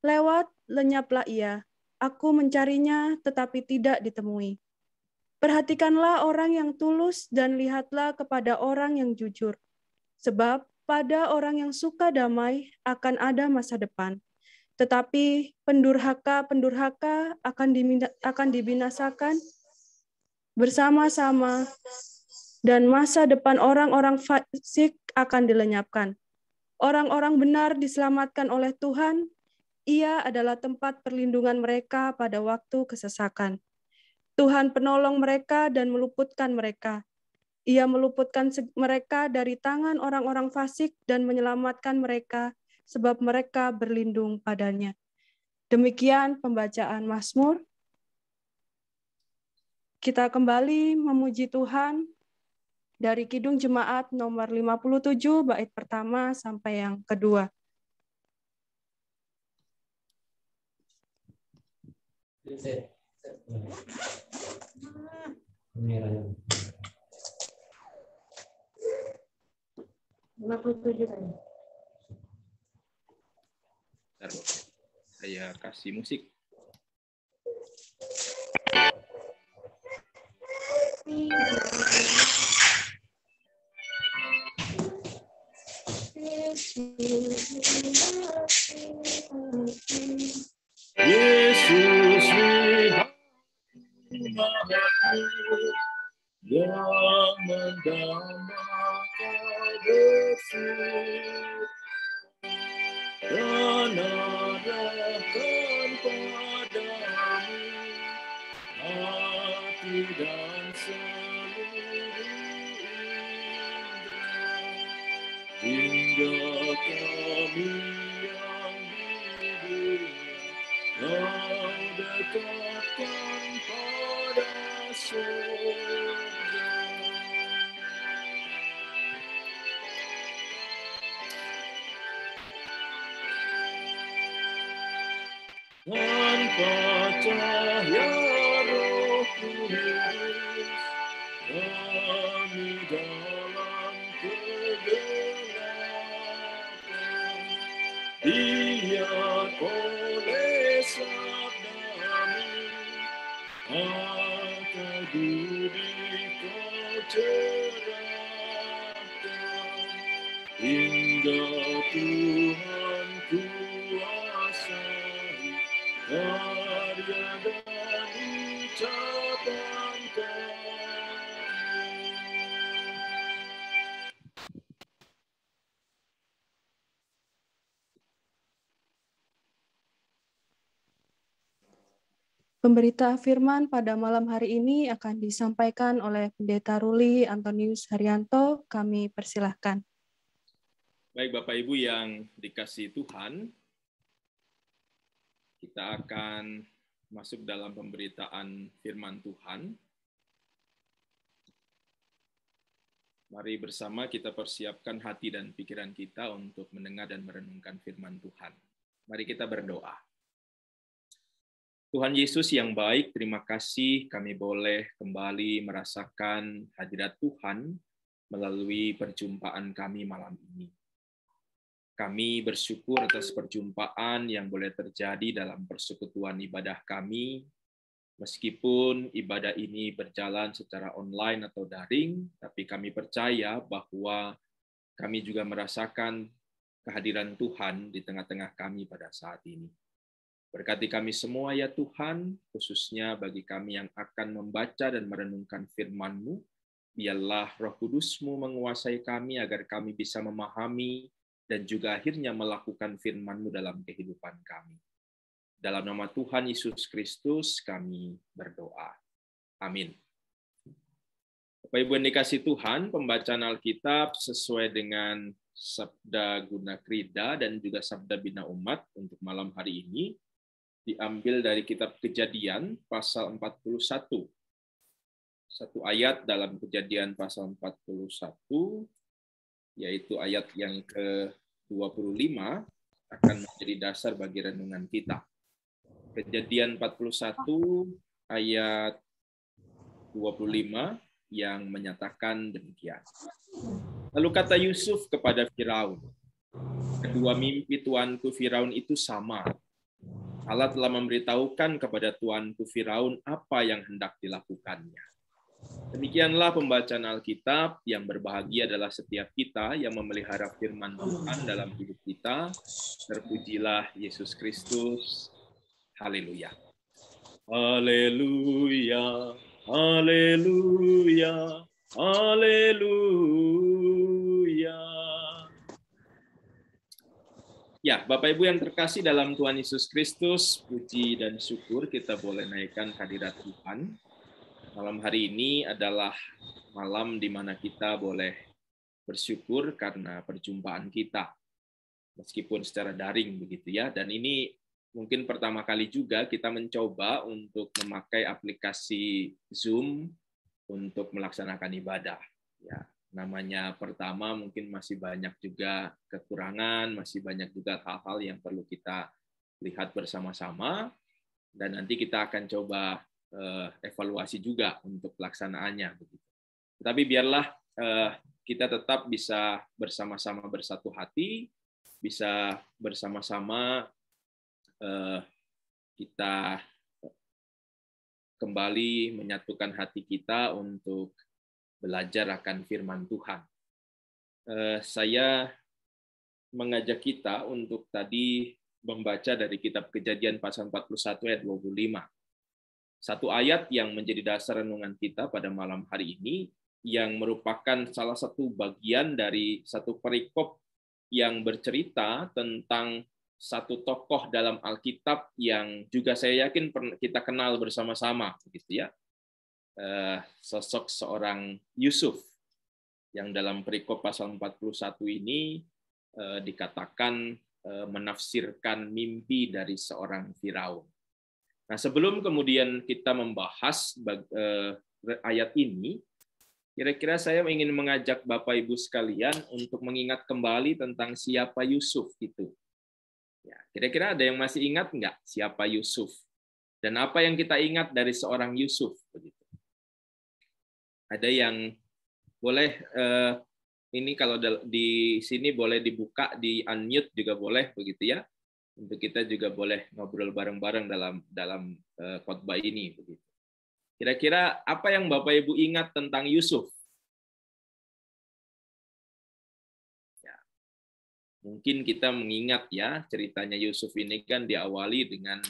lewat, lenyaplah ia. Aku mencarinya, tetapi tidak ditemui. Perhatikanlah orang yang tulus dan lihatlah kepada orang yang jujur. Sebab pada orang yang suka damai akan ada masa depan. Tetapi pendurhaka akan dibinasakan bersama-sama, dan masa depan orang-orang fasik akan dilenyapkan. Orang-orang benar diselamatkan oleh Tuhan. Ia adalah tempat perlindungan mereka pada waktu kesesakan. Tuhan penolong mereka dan meluputkan mereka. Ia meluputkan mereka dari tangan orang-orang fasik dan menyelamatkan mereka, sebab mereka berlindung padanya. Demikian pembacaan Mazmur. Kita kembali memuji Tuhan dari Kidung Jemaat nomor 57, bait pertama sampai yang kedua. Saya kasih musik. Yesus yang mendambakan bersih dan arahkan padamu hati dan seluruh indera, hingga kami yang di dunia kau dekatkan pada surga. Tanpa cahaya Roh Kudus, kami dalam kegelapan. Biar oleh sabda-Mu akal budi Kau cerahkan, hingga Tuhan kuasai karya dan ucapan kami. Pemberita firman pada malam hari ini akan disampaikan oleh Pendeta Ruli Antonius Haryanto. Kami persilahkan. Baik Bapak Ibu yang dikasihi Tuhan, kita akan masuk dalam pemberitaan firman Tuhan. Mari bersama kita persiapkan hati dan pikiran kita untuk mendengar dan merenungkan firman Tuhan. Mari kita berdoa. Tuhan Yesus yang baik, terima kasih kami boleh kembali merasakan hadirat Tuhan melalui perjumpaan kami malam ini. Kami bersyukur atas perjumpaan yang boleh terjadi dalam persekutuan ibadah kami, meskipun ibadah ini berjalan secara online atau daring, tapi kami percaya bahwa kami juga merasakan kehadiran Tuhan di tengah-tengah kami pada saat ini. Berkati kami semua ya Tuhan, khususnya bagi kami yang akan membaca dan merenungkan firman-Mu, biarlah Roh Kudus-Mu menguasai kami agar kami bisa memahami dan juga akhirnya melakukan firman-Mu dalam kehidupan kami. Dalam nama Tuhan Yesus Kristus kami berdoa. Amin. Bapak Ibu yang dikasihi Tuhan, pembacaan Alkitab sesuai dengan Sabda Guna Krida dan juga Sabda Bina Umat untuk malam hari ini diambil dari kitab Kejadian pasal 41. Satu ayat dalam Kejadian pasal 41, yaitu ayat yang ke-25, akan menjadi dasar bagi renungan kita. Kejadian 41 ayat 25 yang menyatakan demikian. Lalu kata Yusuf kepada Firaun, kedua mimpi tuanku Firaun itu sama. Allah telah memberitahukan kepada tuanku Firaun apa yang hendak dilakukannya. Demikianlah pembacaan Alkitab. Yang berbahagia adalah setiap kita yang memelihara firman Tuhan dalam hidup kita. Terpujilah Yesus Kristus. Haleluya. Haleluya. Haleluya. Haleluya. Ya, Bapak Ibu yang terkasih dalam Tuhan Yesus Kristus, puji dan syukur kita boleh naikkan hadirat Tuhan. Malam hari ini adalah malam di mana kita boleh bersyukur karena perjumpaan kita, meskipun secara daring begitu ya. Dan ini mungkin pertama kali juga kita mencoba untuk memakai aplikasi Zoom untuk melaksanakan ibadah. Ya, namanya pertama mungkin masih banyak juga kekurangan, masih banyak juga hal-hal yang perlu kita lihat bersama-sama, dan nanti kita akan coba evaluasi juga untuk pelaksanaannya. Tetapi biarlah kita tetap bisa bersama-sama bersatu hati, bisa bersama-sama kita kembali menyatukan hati kita untuk belajar akan firman Tuhan. Saya mengajak kita untuk tadi membaca dari kitab Kejadian pasal 41 ayat 25. Satu ayat yang menjadi dasar renungan kita pada malam hari ini, yang merupakan salah satu bagian dari satu perikop yang bercerita tentang satu tokoh dalam Alkitab yang juga saya yakin kita kenal bersama-sama, begitu ya. Sosok seorang Yusuf yang dalam perikop pasal 41 ini dikatakan menafsirkan mimpi dari seorang Firaun. Nah, sebelum kemudian kita membahas ayat ini, kira-kira saya ingin mengajak Bapak Ibu sekalian untuk mengingat kembali tentang siapa Yusuf itu. Ya, kira-kira ada yang masih ingat nggak siapa Yusuf? Dan apa yang kita ingat dari seorang Yusuf? Begitu. Ada yang boleh, ini kalau di sini boleh dibuka, di unmute juga boleh, begitu ya. Untuk kita juga boleh ngobrol bareng-bareng dalam khotbah ini. Begitu. Kira-kira apa yang Bapak Ibu ingat tentang Yusuf? Ya. Mungkin kita mengingat ya, ceritanya Yusuf ini kan diawali dengan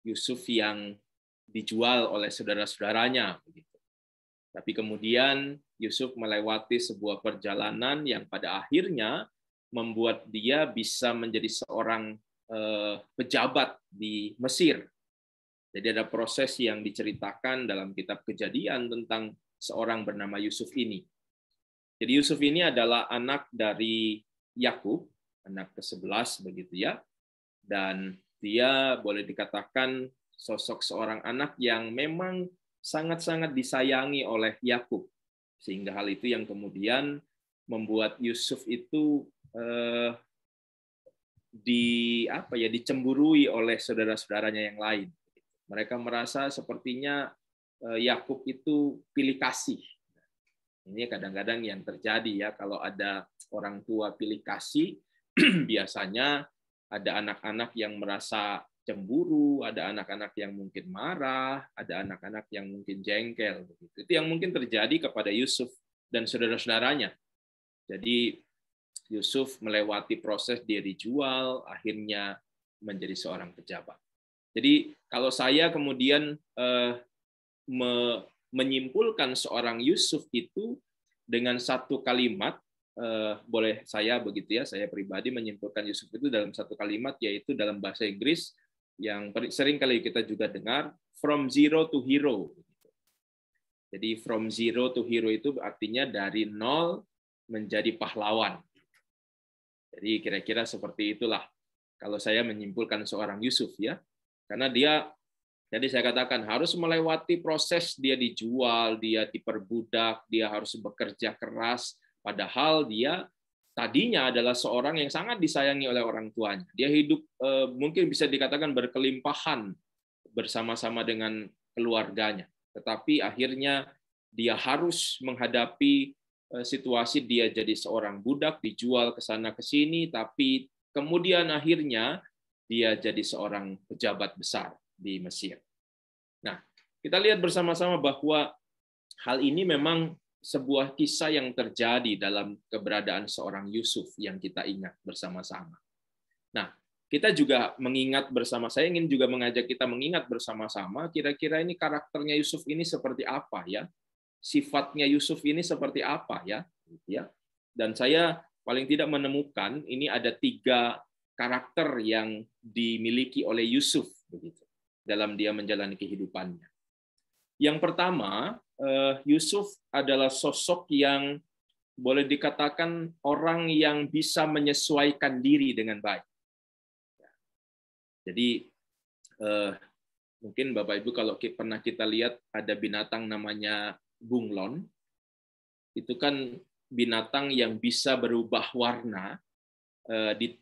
Yusuf yang dijual oleh saudara-saudaranya. Begitu. Tapi kemudian Yusuf melewati sebuah perjalanan yang pada akhirnya membuat dia bisa menjadi seorang pejabat di Mesir. Jadi ada proses yang diceritakan dalam kitab Kejadian tentang seorang bernama Yusuf ini. Jadi Yusuf ini adalah anak dari Yakub, anak ke-11 begitu ya. Dan dia boleh dikatakan sosok seorang anak yang memang sangat-sangat disayangi oleh Yakub. Sehingga hal itu yang kemudian membuat Yusuf itu dicemburui oleh saudara-saudaranya yang lain. Mereka merasa sepertinya Yakub itu pilih kasih. Ini kadang-kadang yang terjadi ya, kalau ada orang tua pilih kasih, biasanya ada anak-anak yang merasa cemburu, ada anak-anak yang mungkin marah, ada anak-anak yang mungkin jengkel. Itu yang mungkin terjadi kepada Yusuf dan saudara-saudaranya. Jadi Yusuf melewati proses dia dijual, akhirnya menjadi seorang pejabat. Jadi kalau saya kemudian menyimpulkan seorang Yusuf itu dengan satu kalimat, boleh saya begitu ya, saya pribadi menyimpulkan Yusuf itu dalam satu kalimat, yaitu dalam bahasa Inggris yang sering kali kita juga dengar, from zero to hero. Jadi from zero to hero itu artinya dari nol menjadi pahlawan. Jadi kira-kira seperti itulah kalau saya menyimpulkan seorang Yusuf ya. Karena dia, jadi saya katakan harus melewati proses, dia dijual, dia diperbudak, dia harus bekerja keras, padahal dia tadinya adalah seorang yang sangat disayangi oleh orang tuanya. Dia hidup mungkin bisa dikatakan berkelimpahan bersama-sama dengan keluarganya. Tetapi akhirnya dia harus menghadapi situasi dia jadi seorang budak, dijual ke sana ke sini, tapi kemudian akhirnya dia jadi seorang pejabat besar di Mesir. Nah, kita lihat bersama-sama bahwa hal ini memang sebuah kisah yang terjadi dalam keberadaan seorang Yusuf yang kita ingat bersama-sama. Nah, kita juga mengingat bersama, saya ingin juga mengajak kita mengingat bersama-sama, kira-kira ini karakternya Yusuf ini seperti apa ya? Sifatnya Yusuf ini seperti apa ya? Dan saya paling tidak menemukan ini ada 3 karakter yang dimiliki oleh Yusuf begitu dalam dia menjalani kehidupannya. Yang pertama, Yusuf adalah sosok yang boleh dikatakan orang yang bisa menyesuaikan diri dengan baik. Jadi mungkin Bapak Ibu kalau pernah kita lihat ada binatang namanya bunglon, itu kan binatang yang bisa berubah warna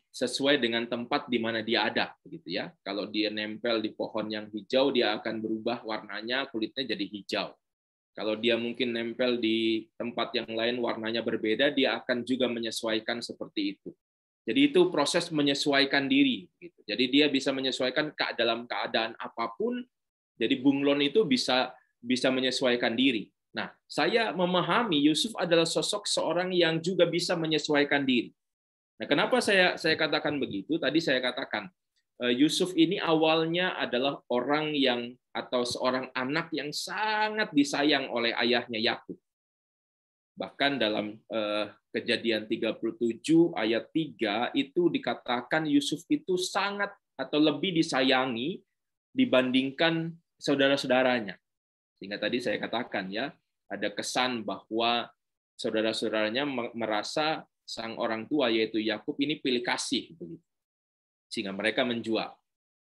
sesuai dengan tempat di mana dia ada, begitu ya. Kalau dia nempel di pohon yang hijau, dia akan berubah warnanya, kulitnya jadi hijau. Kalau dia mungkin nempel di tempat yang lain warnanya berbeda, dia akan juga menyesuaikan seperti itu. Jadi itu proses menyesuaikan diri. Jadi dia bisa menyesuaikan dalam keadaan apapun. Jadi bunglon itu bisa menyesuaikan diri. Nah, saya memahami Yusuf adalah sosok seorang yang juga bisa menyesuaikan diri. Nah, kenapa saya katakan begitu? Tadi saya katakan Yusuf ini awalnya adalah orang yang atau seorang anak yang sangat disayang oleh ayahnya Yakub. Bahkan dalam Kejadian 37 ayat 3 itu dikatakan Yusuf itu sangat atau lebih disayangi dibandingkan saudara-saudaranya. Sehingga tadi saya katakan ya, ada kesan bahwa saudara-saudaranya merasa sang orang tua yaitu Yakub ini pilih kasih begitu. Sehingga mereka menjual.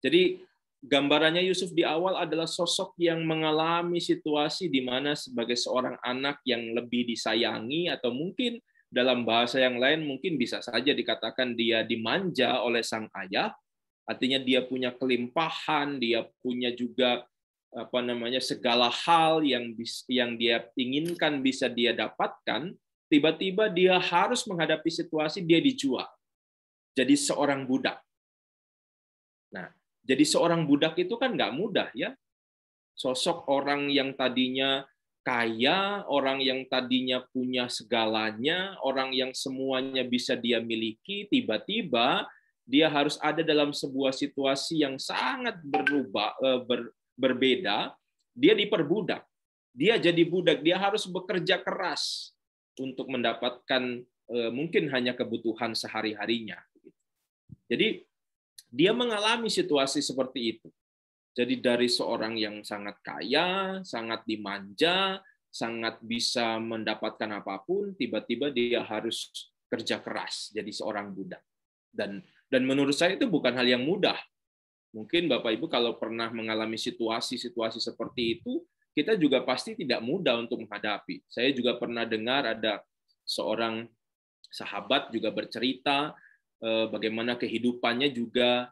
Jadi gambarannya Yusuf di awal adalah sosok yang mengalami situasi di mana sebagai seorang anak yang lebih disayangi, atau mungkin dalam bahasa yang lain mungkin bisa saja dikatakan dia dimanja oleh sang ayah, artinya dia punya kelimpahan, dia punya juga segala hal yang dia inginkan bisa dia dapatkan, tiba-tiba dia harus menghadapi situasi dia dijual. Jadi seorang budak. Nah, jadi seorang budak itu kan nggak mudah ya. Sosok orang yang tadinya kaya, orang yang tadinya punya segalanya, orang yang semuanya bisa dia miliki, tiba-tiba dia harus ada dalam sebuah situasi yang sangat berbeda. Dia diperbudak. Dia jadi budak, dia harus bekerja keras untuk mendapatkan mungkin hanya kebutuhan sehari-harinya. Jadi dia mengalami situasi seperti itu. Jadi dari seorang yang sangat kaya, sangat dimanja, sangat bisa mendapatkan apapun, tiba-tiba dia harus kerja keras jadi seorang budak. Dan menurut saya itu bukan hal yang mudah. Mungkin Bapak Ibu kalau pernah mengalami situasi-situasi seperti itu, kita juga pasti tidak mudah untuk menghadapi. Saya juga pernah dengar ada seorang sahabat juga bercerita bagaimana kehidupannya juga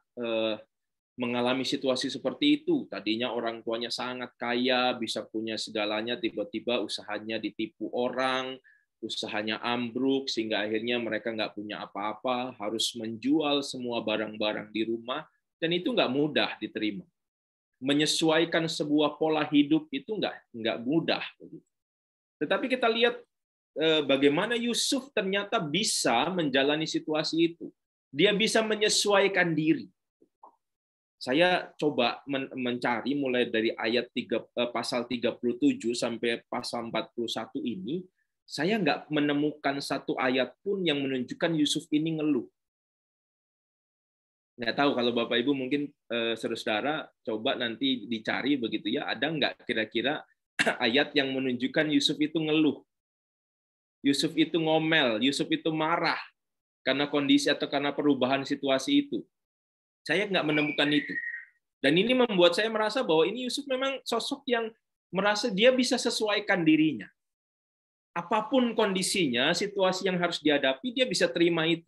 mengalami situasi seperti itu. Tadinya orang tuanya sangat kaya, bisa punya segalanya, tiba-tiba usahanya ditipu orang, usahanya ambruk, sehingga akhirnya mereka nggak punya apa-apa, harus menjual semua barang-barang di rumah, dan itu nggak mudah diterima. Menyesuaikan sebuah pola hidup itu nggak mudah. Tetapi kita lihat bagaimana Yusuf ternyata bisa menjalani situasi itu. Dia bisa menyesuaikan diri. Saya coba mencari mulai dari ayat pasal 37 sampai pasal 41 ini, saya nggak menemukan satu ayat pun yang menunjukkan Yusuf ini ngeluh. Nggak tahu kalau Bapak Ibu mungkin saudara coba nanti dicari begitu ya, ada nggak kira-kira ayat yang menunjukkan Yusuf itu ngeluh, Yusuf itu ngomel, Yusuf itu marah karena kondisi atau karena perubahan situasi itu. Saya nggak menemukan itu. Dan ini membuat saya merasa bahwa ini Yusuf memang sosok yang merasa dia bisa sesuaikan dirinya. Apapun kondisinya, situasi yang harus dihadapi, dia bisa terima itu.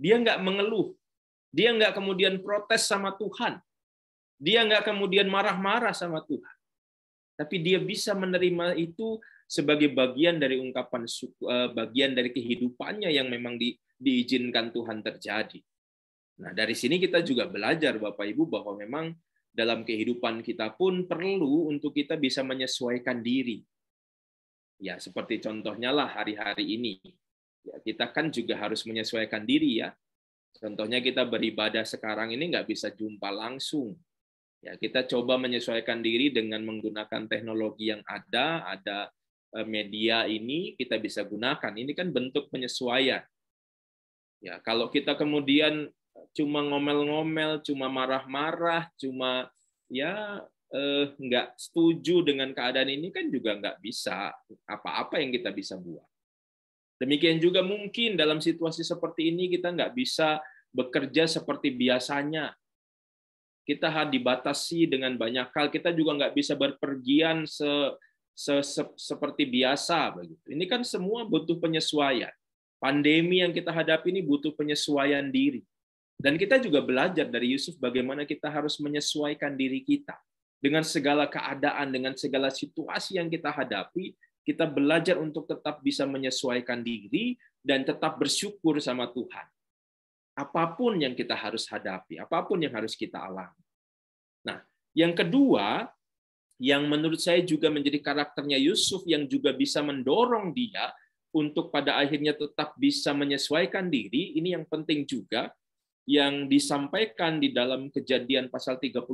Dia nggak mengeluh. Dia nggak kemudian protes sama Tuhan. Dia nggak kemudian marah-marah sama Tuhan. Tapi dia bisa menerima itu sebagai bagian dari ungkapan bagian dari kehidupannya yang memang diizinkan Tuhan terjadi. Nah, dari sini kita juga belajar Bapak Ibu bahwa memang dalam kehidupan kita pun perlu untuk kita bisa menyesuaikan diri. Ya, seperti contohnya lah hari-hari ini. Ya, kita kan juga harus menyesuaikan diri ya. Contohnya kita beribadah sekarang ini nggak bisa jumpa langsung. Ya, kita coba menyesuaikan diri dengan menggunakan teknologi yang ada media ini kita bisa gunakan. Ini kan bentuk penyesuaian. Ya, kalau kita kemudian cuma ngomel-ngomel, cuma marah-marah, cuma ya nggak setuju dengan keadaan ini kan juga nggak bisa apa-apa yang kita bisa buat. Demikian juga mungkin dalam situasi seperti ini kita nggak bisa bekerja seperti biasanya. Kita dibatasi dengan banyak hal. Kita juga nggak bisa berpergian seperti biasa begitu. Ini kan semua butuh penyesuaian. Pandemi yang kita hadapi ini butuh penyesuaian diri. Dan kita juga belajar dari Yusuf bagaimana kita harus menyesuaikan diri kita dengan segala keadaan, dengan segala situasi yang kita hadapi. Kita belajar untuk tetap bisa menyesuaikan diri dan tetap bersyukur sama Tuhan. Apapun yang kita harus hadapi, apapun yang harus kita alami. Nah, yang kedua, yang menurut saya juga menjadi karakternya Yusuf yang juga bisa mendorong dia untuk pada akhirnya tetap bisa menyesuaikan diri, ini yang penting juga, yang disampaikan di dalam Kejadian pasal 39.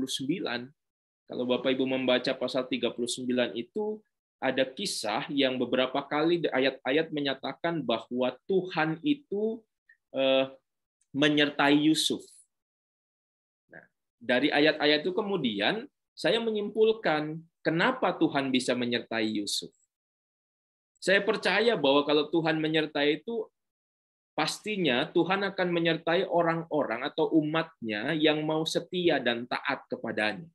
Kalau Bapak Ibu membaca pasal 39 itu, ada kisah yang beberapa kali ayat-ayat menyatakan bahwa Tuhan itu menyertai Yusuf. Nah, dari ayat-ayat itu kemudian saya menyimpulkan kenapa Tuhan bisa menyertai Yusuf. Saya percaya bahwa kalau Tuhan menyertai itu, pastinya Tuhan akan menyertai orang-orang atau umatnya yang mau setia dan taat kepadanya.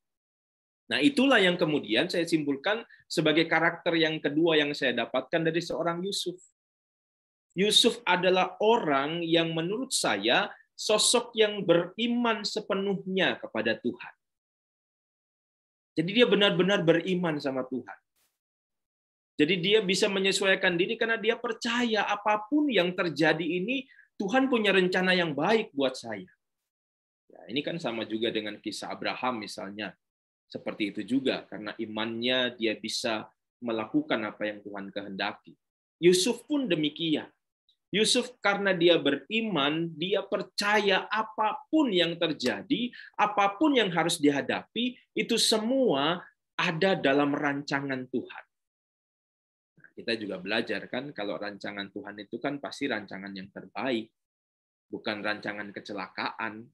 Nah, itulah yang kemudian saya simpulkan sebagai karakter yang kedua yang saya dapatkan dari seorang Yusuf. Yusuf adalah orang yang menurut saya sosok yang beriman sepenuhnya kepada Tuhan. Jadi dia benar-benar beriman sama Tuhan. Jadi dia bisa menyesuaikan diri karena dia percaya apapun yang terjadi ini Tuhan punya rencana yang baik buat saya. Ya, ini kan sama juga dengan kisah Abraham misalnya. Seperti itu juga karena imannya dia bisa melakukan apa yang Tuhan kehendaki. Yusuf pun demikian. Yusuf karena dia beriman, dia percaya apapun yang terjadi, apapun yang harus dihadapi, itu semua ada dalam rancangan Tuhan. Kita juga belajar kan kalau rancangan Tuhan itu kan pasti rancangan yang terbaik, bukan rancangan kecelakaan,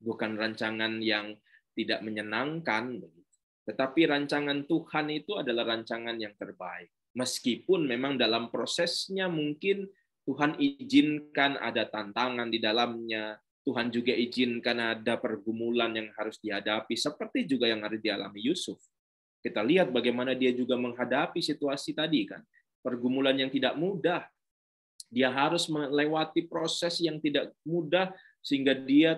bukan rancangan yang tidak menyenangkan, tetapi rancangan Tuhan itu adalah rancangan yang terbaik. Meskipun memang dalam prosesnya mungkin Tuhan izinkan ada tantangan di dalamnya, Tuhan juga izinkan ada pergumulan yang harus dihadapi, seperti juga yang harus dialami Yusuf. Kita lihat bagaimana dia juga menghadapi situasi tadi kan. Pergumulan yang tidak mudah. Dia harus melewati proses yang tidak mudah sehingga dia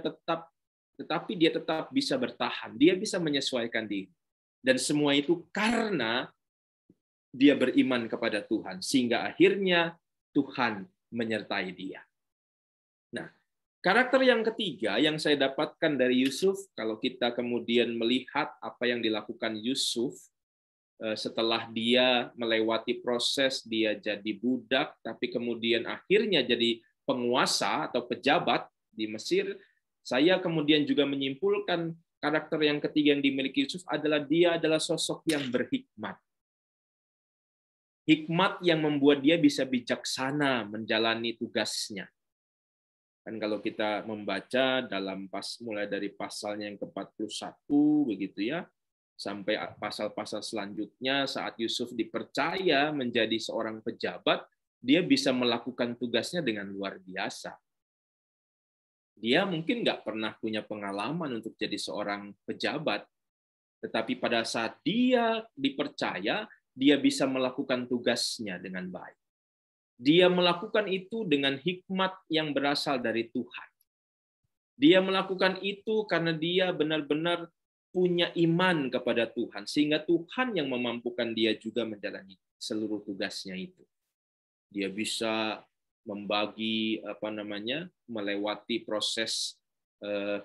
tetapi dia tetap bisa bertahan. Dia bisa menyesuaikan diri. Dan semua itu karena dia beriman kepada Tuhan sehingga akhirnya Tuhan menyertai dia. Nah, karakter yang ketiga yang saya dapatkan dari Yusuf, kalau kita kemudian melihat apa yang dilakukan Yusuf setelah dia melewati proses, dia jadi budak, tapi kemudian akhirnya jadi penguasa atau pejabat di Mesir, saya kemudian juga menyimpulkan karakter yang ketiga yang dimiliki Yusuf adalah dia adalah sosok yang berhikmat. Hikmat yang membuat dia bisa bijaksana menjalani tugasnya. Dan kalau kita membaca dalam mulai dari pasalnya yang ke-41 begitu ya, sampai pasal-pasal selanjutnya saat Yusuf dipercaya menjadi seorang pejabat, dia bisa melakukan tugasnya dengan luar biasa. Dia mungkin nggak pernah punya pengalaman untuk jadi seorang pejabat, tetapi pada saat dia dipercaya, dia bisa melakukan tugasnya dengan baik. Dia melakukan itu dengan hikmat yang berasal dari Tuhan. Dia melakukan itu karena dia benar-benar punya iman kepada Tuhan, sehingga Tuhan yang memampukan dia juga menjalani. seluruh tugasnya itu. Dia bisa membagi melewati proses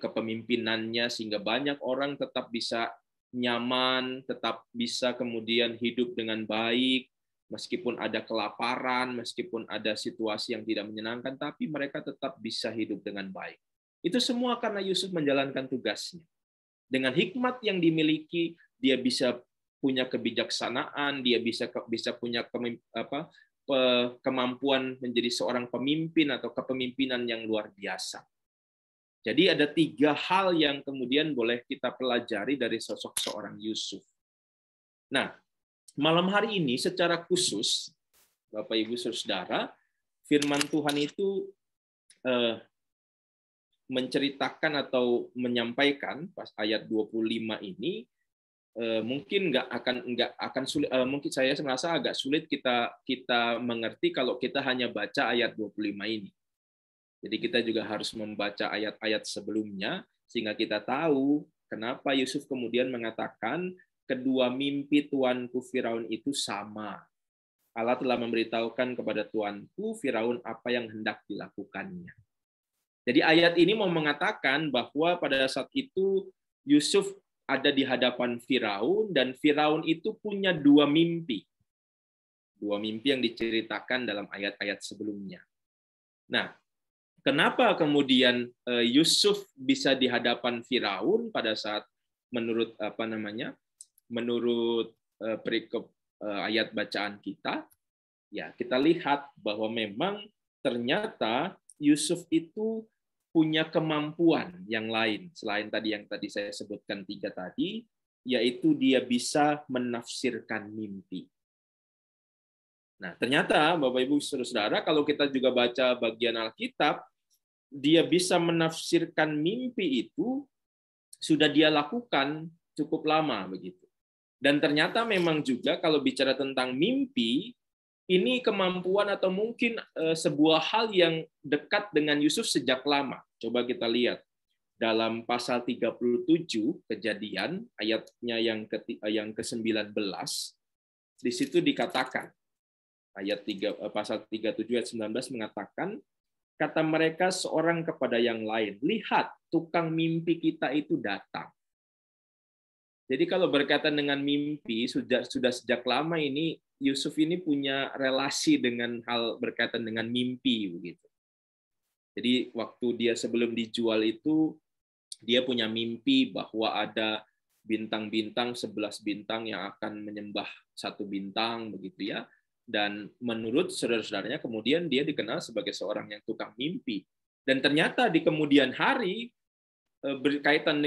kepemimpinannya sehingga banyak orang tetap bisa nyaman, tetap bisa kemudian hidup dengan baik, meskipun ada kelaparan, meskipun ada situasi yang tidak menyenangkan, tapi mereka tetap bisa hidup dengan baik. Itu semua karena Yusuf menjalankan tugasnya. Dengan hikmat yang dimiliki, dia bisa punya kebijaksanaan, dia bisa punya kemampuan menjadi seorang pemimpin atau kepemimpinan yang luar biasa. Jadi ada 3 hal yang kemudian boleh kita pelajari dari sosok seorang Yusuf. Nah, malam hari ini secara khusus, Bapak Ibu Saudara, firman Tuhan itu menceritakan atau menyampaikan pas ayat 25 ini mungkin nggak akan sulit, mungkin saya merasa agak sulit kita mengerti kalau kita hanya baca ayat 25 ini. Jadi kita juga harus membaca ayat-ayat sebelumnya sehingga kita tahu kenapa Yusuf kemudian mengatakan kedua mimpi tuanku Firaun itu sama. Allah telah memberitahukan kepada tuanku Firaun apa yang hendak dilakukannya. Jadi ayat ini mau mengatakan bahwa pada saat itu Yusuf ada di hadapan Firaun dan Firaun itu punya 2 mimpi. 2 mimpi yang diceritakan dalam ayat-ayat sebelumnya. Nah, kenapa kemudian Yusuf bisa di hadapan Firaun pada saat menurut perikop ayat bacaan kita? Ya, kita lihat bahwa memang ternyata Yusuf itu punya kemampuan yang lain selain yang tadi saya sebutkan 3 tadi, yaitu dia bisa menafsirkan mimpi. Nah, ternyata Bapak Ibu Saudara, kalau kita juga baca bagian Alkitab, dia bisa menafsirkan mimpi itu sudah dia lakukan cukup lama begitu. Dan ternyata memang juga kalau bicara tentang mimpi, ini kemampuan atau mungkin sebuah hal yang dekat dengan Yusuf sejak lama. Coba kita lihat dalam pasal 37 Kejadian ayatnya yang ke-19, di situ dikatakan pasal 37 ayat 19 mengatakan, kata mereka seorang kepada yang lain, lihat, tukang mimpi kita itu datang. Jadi kalau berkaitan dengan mimpi, sudah sejak lama ini, Yusuf ini punya relasi dengan hal berkaitan dengan mimpi. Begitu. Jadi waktu dia sebelum dijual itu, dia punya mimpi bahwa ada bintang-bintang, 11 bintang yang akan menyembah 1 bintang, begitu ya. Dan menurut saudara-saudaranya kemudian dia dikenal sebagai seorang yang tukang mimpi. Dan ternyata di kemudian hari berkaitan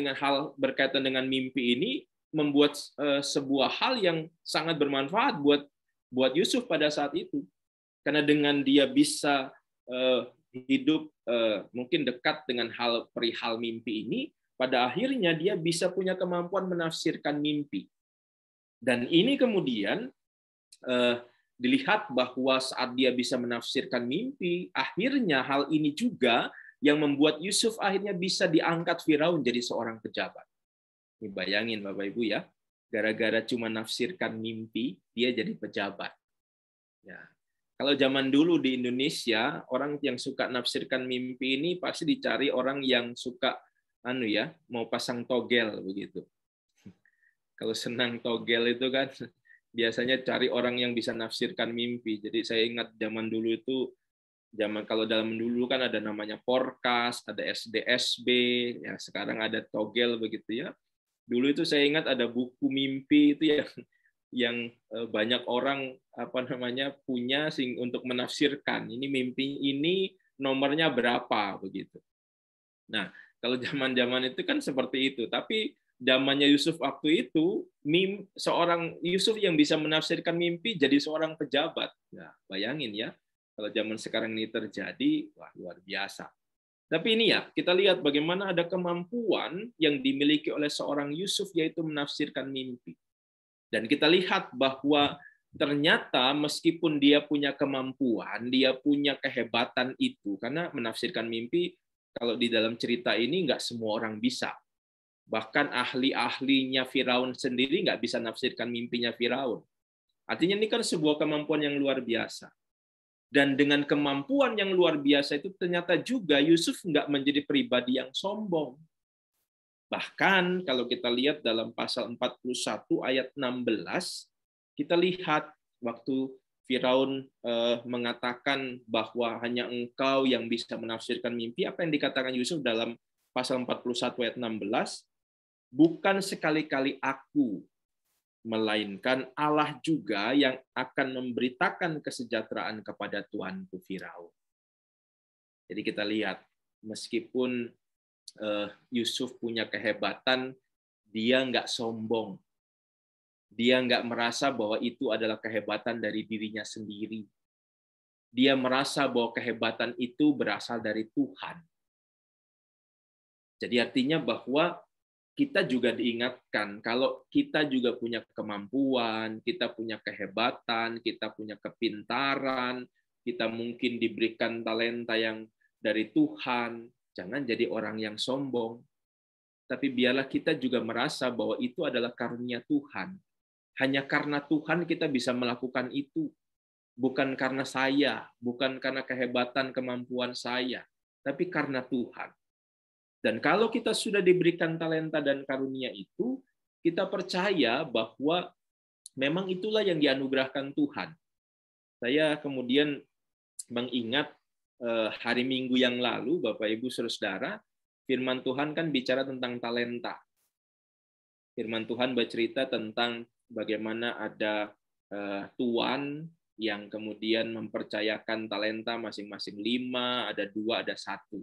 dengan mimpi ini membuat sebuah hal yang sangat bermanfaat buat Yusuf pada saat itu. Karena dengan dia bisa hidup mungkin dekat dengan perihal mimpi ini, pada akhirnya dia bisa punya kemampuan menafsirkan mimpi. Dan ini kemudian dilihat bahwa saat dia bisa menafsirkan mimpi, akhirnya hal ini juga yang membuat Yusuf akhirnya bisa diangkat Firaun jadi seorang pejabat. Ini bayangin Bapak Ibu ya, gara-gara cuma nafsirkan mimpi, dia jadi pejabat. Ya. Kalau zaman dulu di Indonesia, orang yang suka nafsirkan mimpi ini pasti dicari orang yang suka mau pasang togel begitu. Kalau senang togel itu kan biasanya cari orang yang bisa nafsirkan mimpi. Jadi saya ingat zaman dulu itu, kalau dalam dulu kan ada namanya Porkas, ada SDSB, ya sekarang ada togel begitu ya. Dulu itu saya ingat ada buku mimpi itu yang banyak orang punya untuk menafsirkan. Ini mimpi ini nomornya berapa begitu. Nah, kalau zaman-zaman itu kan seperti itu, tapi zamannya Yusuf waktu itu, seorang Yusuf yang bisa menafsirkan mimpi jadi seorang pejabat. Nah, bayangin ya, kalau zaman sekarang ini terjadi, wah luar biasa. Tapi ini ya, kita lihat bagaimana ada kemampuan yang dimiliki oleh seorang Yusuf, yaitu menafsirkan mimpi. Dan kita lihat bahwa ternyata meskipun dia punya kemampuan, dia punya kehebatan itu, karena menafsirkan mimpi, kalau di dalam cerita ini nggak semua orang bisa. Bahkan ahli-ahlinya Firaun sendiri nggak bisa nafsirkan mimpinya Firaun. Artinya ini kan sebuah kemampuan yang luar biasa. Dan dengan kemampuan yang luar biasa itu ternyata juga Yusuf nggak menjadi pribadi yang sombong. Bahkan kalau kita lihat dalam pasal 41 ayat 16, kita lihat waktu Firaun mengatakan bahwa hanya engkau yang bisa menafsirkan mimpi, apa yang dikatakan Yusuf dalam pasal 41 ayat 16? Bukan sekali-kali aku, melainkan Allah juga yang akan memberitakan kesejahteraan kepada Tuanku Firaun. Jadi kita lihat, meskipun Yusuf punya kehebatan, dia nggak sombong. Dia nggak merasa bahwa itu adalah kehebatan dari dirinya sendiri. Dia merasa bahwa kehebatan itu berasal dari Tuhan. Jadi artinya bahwa kita juga diingatkan kalau kita juga punya kemampuan, kita punya kehebatan, kita punya kepintaran, kita mungkin diberikan talenta yang dari Tuhan. Jangan jadi orang yang sombong. Tapi biarlah kita juga merasa bahwa itu adalah karunia Tuhan. Hanya karena Tuhan kita bisa melakukan itu. Bukan karena saya, bukan karena kehebatan kemampuan saya, tapi karena Tuhan. Dan kalau kita sudah diberikan talenta dan karunia itu, kita percaya bahwa memang itulah yang dianugerahkan Tuhan. Saya kemudian mengingat hari Minggu yang lalu, Bapak Ibu Saudara, firman Tuhan kan bicara tentang talenta. Firman Tuhan bercerita tentang bagaimana ada tuan yang kemudian mempercayakan talenta masing-masing 5, ada 2, ada 1.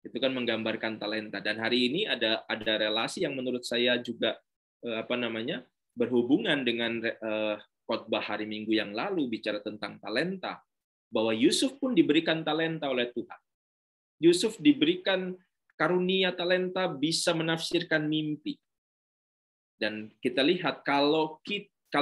Itu kan menggambarkan talenta. Dan hari ini ada relasi yang menurut saya juga berhubungan dengan khotbah hari Minggu yang lalu bicara tentang talenta, bahwa Yusuf pun diberikan talenta oleh Tuhan. Yusuf diberikan karunia talenta bisa menafsirkan mimpi. Dan kita lihat kalau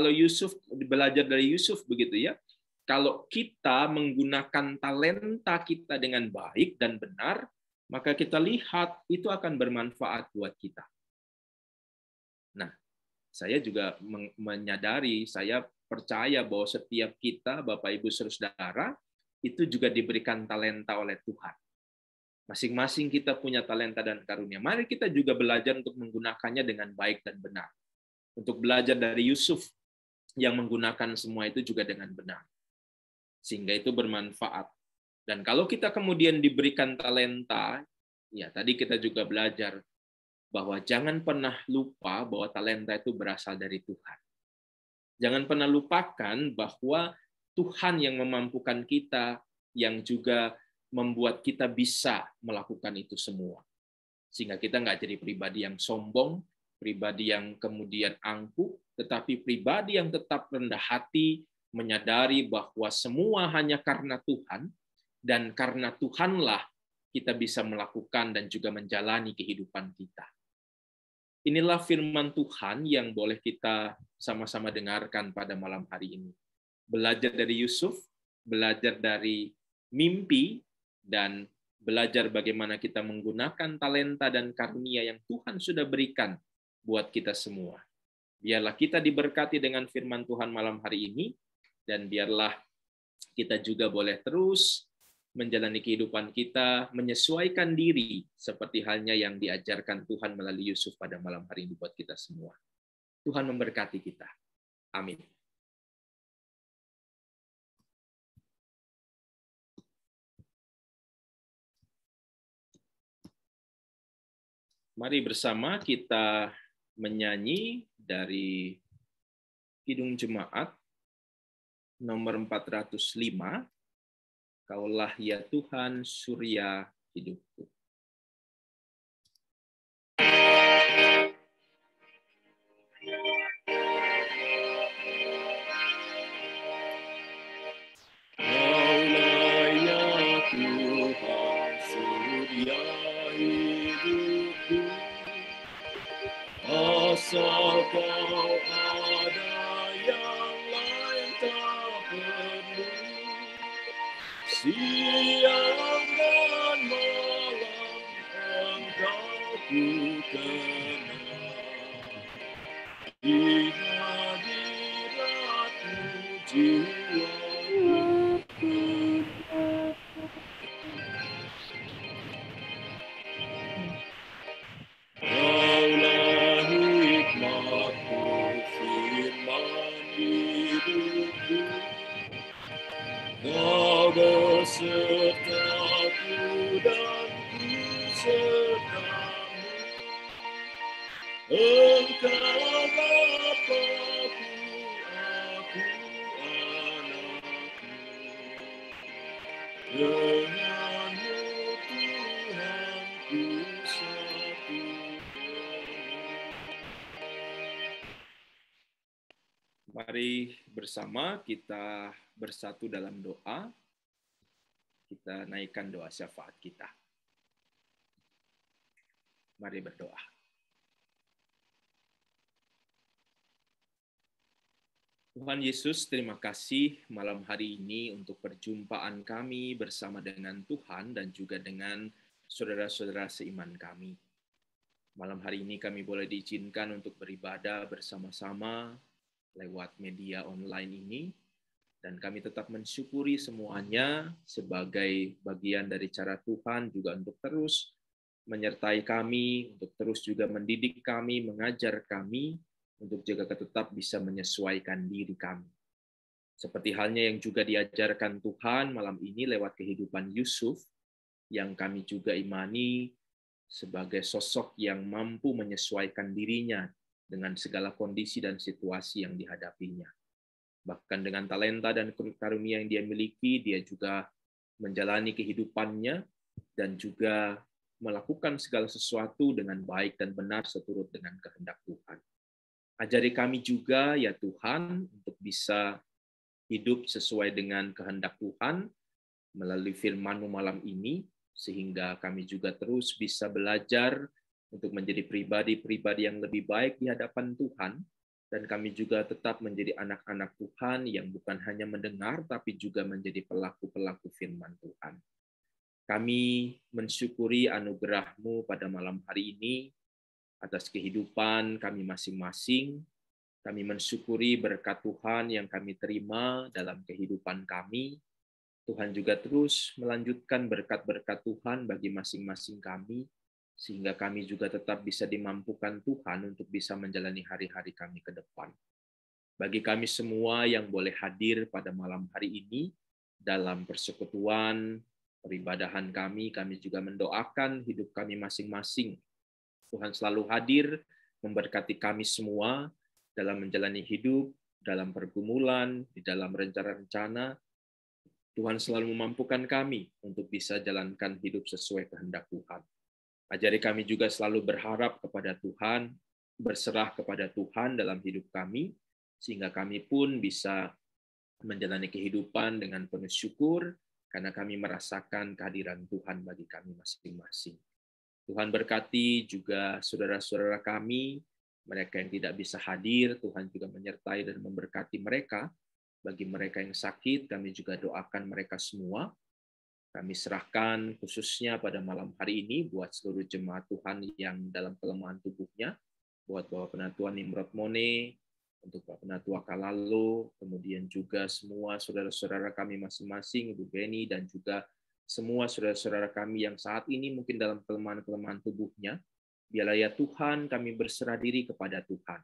Yusuf, belajar dari Yusuf begitu ya, kalau kita menggunakan talenta kita dengan baik dan benar, maka kita lihat itu akan bermanfaat buat kita. Nah, saya juga menyadari, saya percaya bahwa setiap kita, Bapak Ibu Saudara, itu juga diberikan talenta oleh Tuhan. Masing-masing kita punya talenta dan karunia. Mari kita juga belajar untuk menggunakannya dengan baik dan benar. Untuk belajar dari Yusuf yang menggunakan semua itu juga dengan benar. Sehingga itu bermanfaat. Dan kalau kita kemudian diberikan talenta, ya tadi kita juga belajar bahwa jangan pernah lupa bahwa talenta itu berasal dari Tuhan. Jangan pernah lupakan bahwa Tuhan yang memampukan kita, yang juga membuat kita bisa melakukan itu semua. Sehingga kita nggak jadi pribadi yang sombong, pribadi yang kemudian angkuh, tetapi pribadi yang tetap rendah hati, menyadari bahwa semua hanya karena Tuhan, dan karena Tuhanlah kita bisa melakukan dan juga menjalani kehidupan kita. Inilah firman Tuhan yang boleh kita sama-sama dengarkan pada malam hari ini. Belajar dari Yusuf, belajar dari mimpi, dan belajar bagaimana kita menggunakan talenta dan karunia yang Tuhan sudah berikan buat kita semua. Biarlah kita diberkati dengan firman Tuhan malam hari ini, dan biarlah kita juga boleh terus menjalani kehidupan kita, menyesuaikan diri seperti halnya yang diajarkan Tuhan melalui Yusuf pada malam hari ini buat kita semua. Tuhan memberkati kita. Amin. Mari bersama kita menyanyi dari Kidung Jemaat nomor 405, Kaulah ya Tuhan surya hidupku. Kaulah ya Tuhan surya hidupku, asal Kau ada yang lain tak perlu. Siang dan malam Engkau ku kenal, di hadirat-Mu Engkau Bapa-Ku, aku anak-Mu. Denganmu Tuhan ku satukan. Mari bersama kita bersatu dalam doa. Kita naikkan doa syafaat kita. Mari berdoa. Tuhan Yesus, terima kasih malam hari ini untuk perjumpaan kami bersama dengan Tuhan dan juga dengan saudara-saudara seiman kami. Malam hari ini kami boleh diizinkan untuk beribadah bersama-sama lewat media online ini, dan kami tetap mensyukuri semuanya sebagai bagian dari cara Tuhan juga untuk terus menyertai kami, untuk terus juga mendidik kami, mengajar kami, untuk juga tetap bisa menyesuaikan diri kami. Seperti halnya yang juga diajarkan Tuhan malam ini lewat kehidupan Yusuf, yang kami juga imani sebagai sosok yang mampu menyesuaikan dirinya dengan segala kondisi dan situasi yang dihadapinya. Bahkan dengan talenta dan karunia yang dia miliki, dia juga menjalani kehidupannya dan juga melakukan segala sesuatu dengan baik dan benar seturut dengan kehendak Tuhan. Ajari kami juga, ya Tuhan, untuk bisa hidup sesuai dengan kehendak Tuhan melalui firman-Mu malam ini, sehingga kami juga terus bisa belajar untuk menjadi pribadi-pribadi yang lebih baik di hadapan Tuhan, dan kami juga tetap menjadi anak-anak Tuhan yang bukan hanya mendengar, tapi juga menjadi pelaku-pelaku firman Tuhan. Kami mensyukuri anugerah-Mu pada malam hari ini atas kehidupan kami masing-masing. Kami mensyukuri berkat Tuhan yang kami terima dalam kehidupan kami. Tuhan juga terus melanjutkan berkat-berkat Tuhan bagi masing-masing kami, sehingga kami juga tetap bisa dimampukan Tuhan untuk bisa menjalani hari-hari kami ke depan. Bagi kami semua yang boleh hadir pada malam hari ini dalam persekutuan peribadahan kami juga mendoakan hidup kami masing-masing. Tuhan selalu hadir memberkati kami semua dalam menjalani hidup, dalam pergumulan, di dalam rencana-rencana. Tuhan selalu memampukan kami untuk bisa jalankan hidup sesuai kehendak Tuhan. Ajari kami juga selalu berharap kepada Tuhan, berserah kepada Tuhan dalam hidup kami, sehingga kami pun bisa menjalani kehidupan dengan penuh syukur, karena kami merasakan kehadiran Tuhan bagi kami masing-masing. Tuhan berkati juga saudara-saudara kami, mereka yang tidak bisa hadir, Tuhan juga menyertai dan memberkati mereka. Bagi mereka yang sakit, kami juga doakan mereka semua. Kami serahkan khususnya pada malam hari ini buat seluruh jemaat Tuhan yang dalam kelemahan tubuhnya, buat Bapak Penatua Nimrod Mone, untuk Bapak Penatua Kalalo, kemudian juga semua saudara-saudara kami masing-masing, Ibu Beni, dan juga semua saudara-saudara kami yang saat ini mungkin dalam kelemahan-kelemahan tubuhnya. Biarlah ya Tuhan, kami berserah diri kepada Tuhan.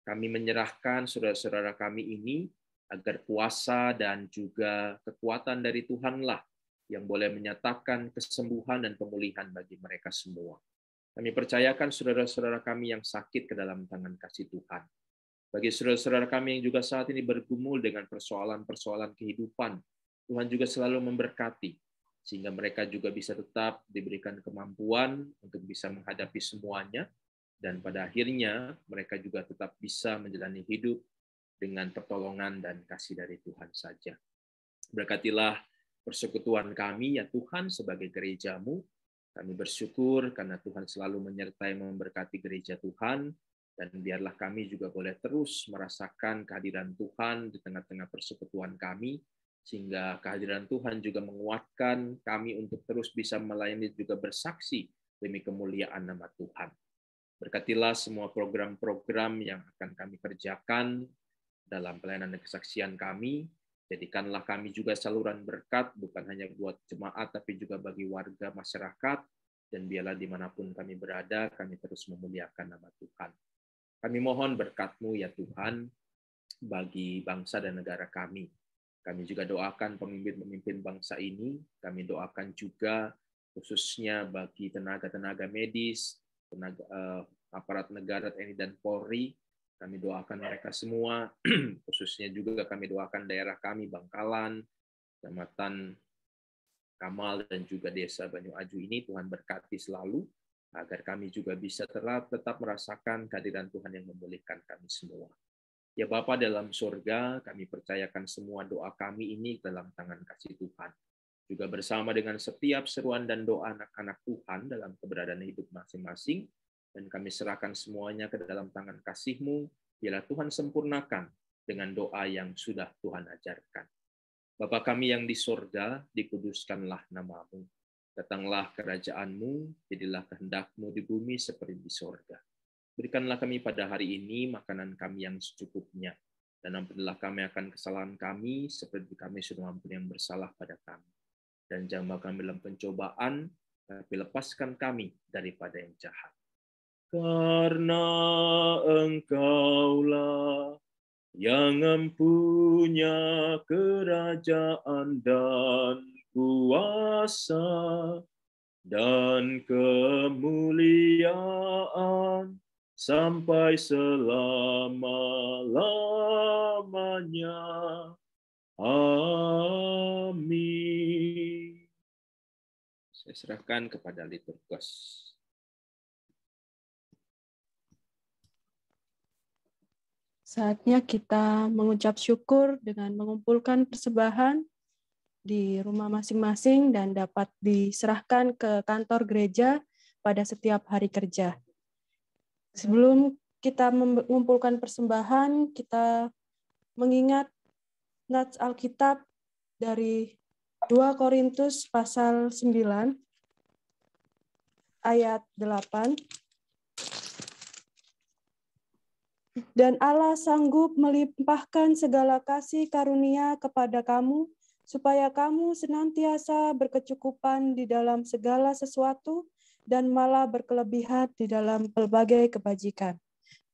Kami menyerahkan saudara-saudara kami ini agar kuasa dan juga kekuatan dari Tuhanlah yang boleh menyatakan kesembuhan dan pemulihan bagi mereka semua. Kami percayakan saudara-saudara kami yang sakit ke dalam tangan kasih Tuhan. Bagi saudara-saudara kami yang juga saat ini bergumul dengan persoalan-persoalan kehidupan, Tuhan juga selalu memberkati, sehingga mereka juga bisa tetap diberikan kemampuan untuk bisa menghadapi semuanya, dan pada akhirnya mereka juga tetap bisa menjalani hidup dengan pertolongan dan kasih dari Tuhan saja. Berkatilah persekutuan kami, ya Tuhan, sebagai gereja-Mu. Kami bersyukur karena Tuhan selalu menyertai memberkati gereja Tuhan, dan biarlah kami juga boleh terus merasakan kehadiran Tuhan di tengah-tengah persekutuan kami, sehingga kehadiran Tuhan juga menguatkan kami untuk terus bisa melayani juga bersaksi demi kemuliaan nama Tuhan. Berkatilah semua program-program yang akan kami kerjakan dalam pelayanan dan kesaksian kami. Jadikanlah kami juga saluran berkat, bukan hanya buat jemaat, tapi juga bagi warga masyarakat, dan biarlah dimanapun kami berada, kami terus memuliakan nama Tuhan. Kami mohon berkat-Mu, ya Tuhan, bagi bangsa dan negara kami. Kami juga doakan pemimpin-pemimpin bangsa ini, kami doakan juga khususnya bagi tenaga-tenaga medis, aparat negara TNI dan Polri. Kami doakan mereka semua, khususnya juga kami doakan daerah kami, Bangkalan, Kecamatan Kamal, dan juga Desa Banyu Aju ini. Tuhan berkati selalu, agar kami juga bisa tetap merasakan kehadiran Tuhan yang memulihkan kami semua. Ya Bapa dalam surga, kami percayakan semua doa kami ini dalam tangan kasih Tuhan. Juga bersama dengan setiap seruan dan doa anak-anak Tuhan dalam keberadaan hidup masing-masing, dan kami serahkan semuanya ke dalam tangan kasih-Mu, biarlah Tuhan sempurnakan dengan doa yang sudah Tuhan ajarkan. Bapa kami yang di surga, dikuduskanlah nama-Mu. Datanglah kerajaan-Mu, jadilah kehendak-Mu di bumi seperti di surga. Berikanlah kami pada hari ini makanan kami yang secukupnya, dan ampunilah kami akan kesalahan kami, seperti kami sudah mengampuni yang bersalah pada kami. Dan jangan bawa kami dalam pencobaan, tapi lepaskan kami daripada yang jahat. Karena Engkaulah yang mempunyai kerajaan dan kuasa dan kemuliaan sampai selama-lamanya. Amin. Saya serahkan kepada liturgus. Saatnya kita mengucap syukur dengan mengumpulkan persembahan di rumah masing-masing dan dapat diserahkan ke kantor gereja pada setiap hari kerja. Sebelum kita mengumpulkan persembahan, kita mengingat nats Alkitab dari 2 Korintus pasal 9 ayat 8. Dan Allah sanggup melimpahkan segala kasih karunia kepada kamu, supaya kamu senantiasa berkecukupan di dalam segala sesuatu, dan malah berkelebihan di dalam pelbagai kebajikan.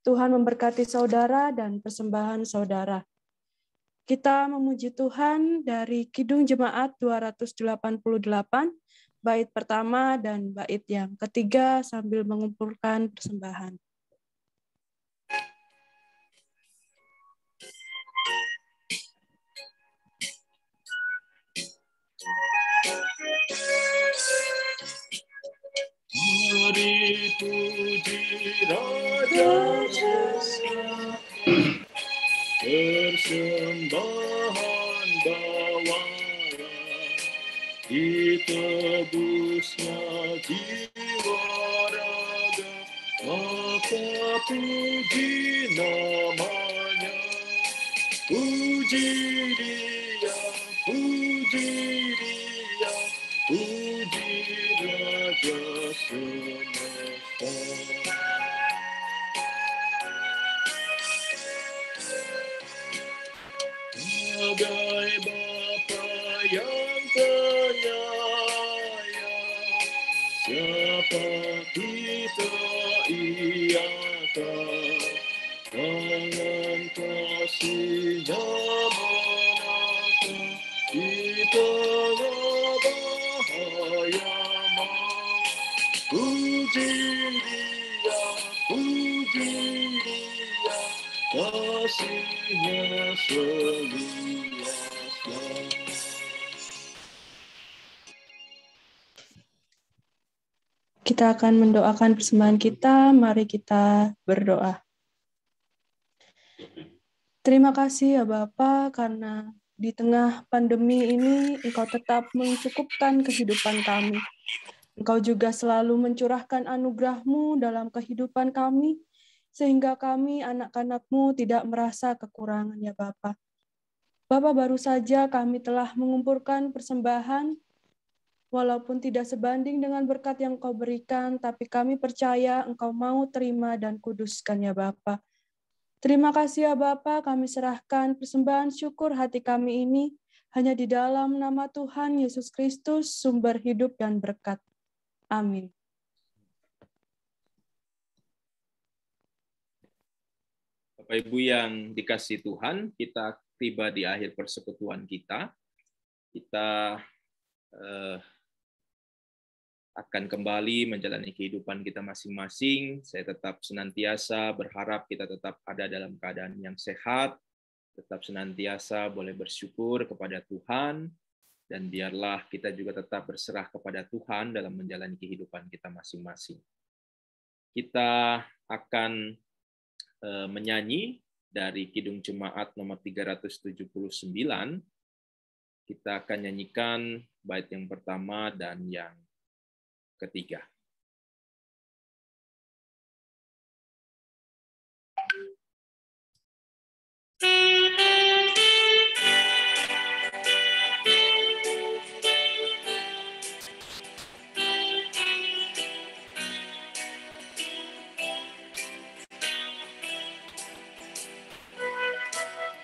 Tuhan memberkati saudara dan persembahan saudara. Kita memuji Tuhan dari Kidung Jemaat 288, bait pertama dan bait yang ketiga sambil mengumpulkan persembahan. Mari puji Raja persembahan bawalah, ditebusnya jiwa raga, maka puji namanya. Puji Dia, puji Dia, puji Raja semesta. Sebagai Bapa yang penyayang, siapa kita iakan, tangan kasih-Nya menatang di tengah bahaya. Puji Dia, puji Dia, kasih-Nya seluas. Kita akan mendoakan persembahan kita, mari kita berdoa. Terima kasih ya Bapa, karena di tengah pandemi ini Engkau tetap mencukupkan kehidupan kami. Engkau juga selalu mencurahkan anugerah-Mu dalam kehidupan kami, sehingga kami anak-anak-Mu tidak merasa kekurangan ya Bapa. Bapa, baru saja kami telah mengumpulkan persembahan, walaupun tidak sebanding dengan berkat yang Engkau berikan, tapi kami percaya Engkau mau terima dan kuduskan ya Bapa. Terima kasih ya Bapa, kami serahkan persembahan syukur hati kami ini hanya di dalam nama Tuhan Yesus Kristus, sumber hidup dan berkat. Amin. Bapak Ibu yang dikasihi Tuhan, kita tiba di akhir persekutuan kita. Kita akan kembali menjalani kehidupan kita masing-masing. Saya tetap senantiasa berharap kita tetap ada dalam keadaan yang sehat, tetap senantiasa boleh bersyukur kepada Tuhan, dan biarlah kita juga tetap berserah kepada Tuhan dalam menjalani kehidupan kita masing-masing. Kita akan menyanyi dari Kidung Jemaat nomor 379. Kita akan nyanyikan bait yang pertama dan yang ketiga.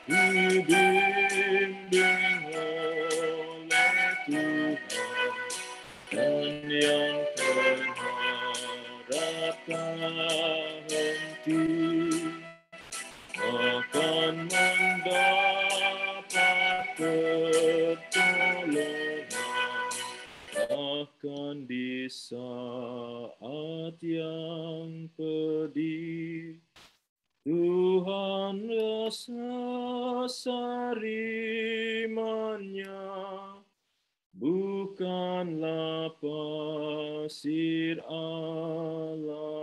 Dibimbing oleh Tuhan, dan yang berharap tak henti akan mendapat pertolongan, bahkan di saat yang pedih. Tuhan rasa sarimannya bukanlah pasir alasnya.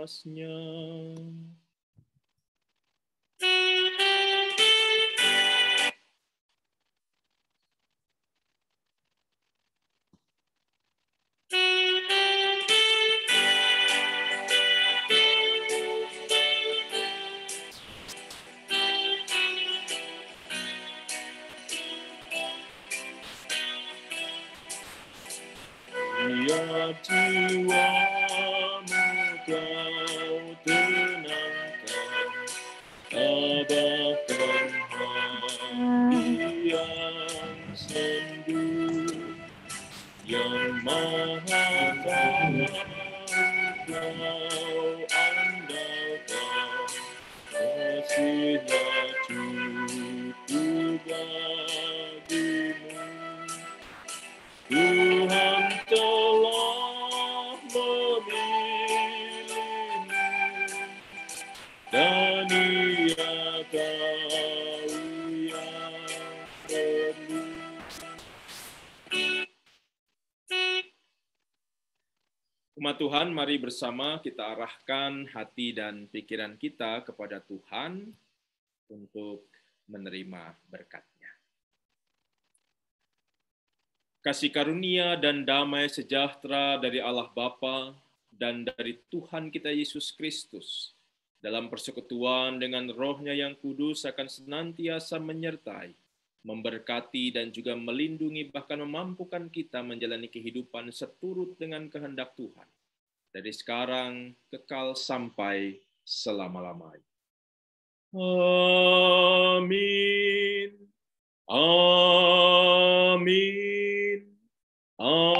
Biar jiwamu kau tenangkan, tabahkan hati yang sendu, yang maha tahu kau andalkan, kasihlah cukup bagimu. Tuhan telah memilihmu, dan Ia tahu yang perlu. Umat Tuhan, mari bersama kita arahkan hati dan pikiran kita kepada Tuhan untuk menerima berkat. Kasih karunia dan damai sejahtera dari Allah Bapa dan dari Tuhan kita Yesus Kristus dalam persekutuan dengan Roh-Nya yang kudus akan senantiasa menyertai, memberkati dan juga melindungi bahkan memampukan kita menjalani kehidupan seturut dengan kehendak Tuhan dari sekarang kekal sampai selama-lamanya. Amin. Amin. Amin.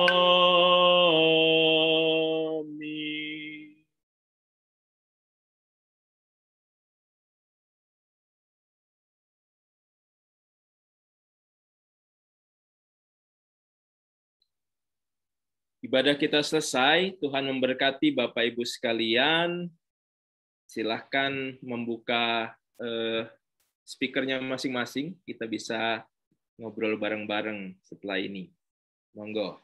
Ibadah kita selesai. Tuhan memberkati Bapak Ibu sekalian. Silahkan membuka speakernya masing-masing. Kita bisa ngobrol bareng-bareng setelah ini. Monggo.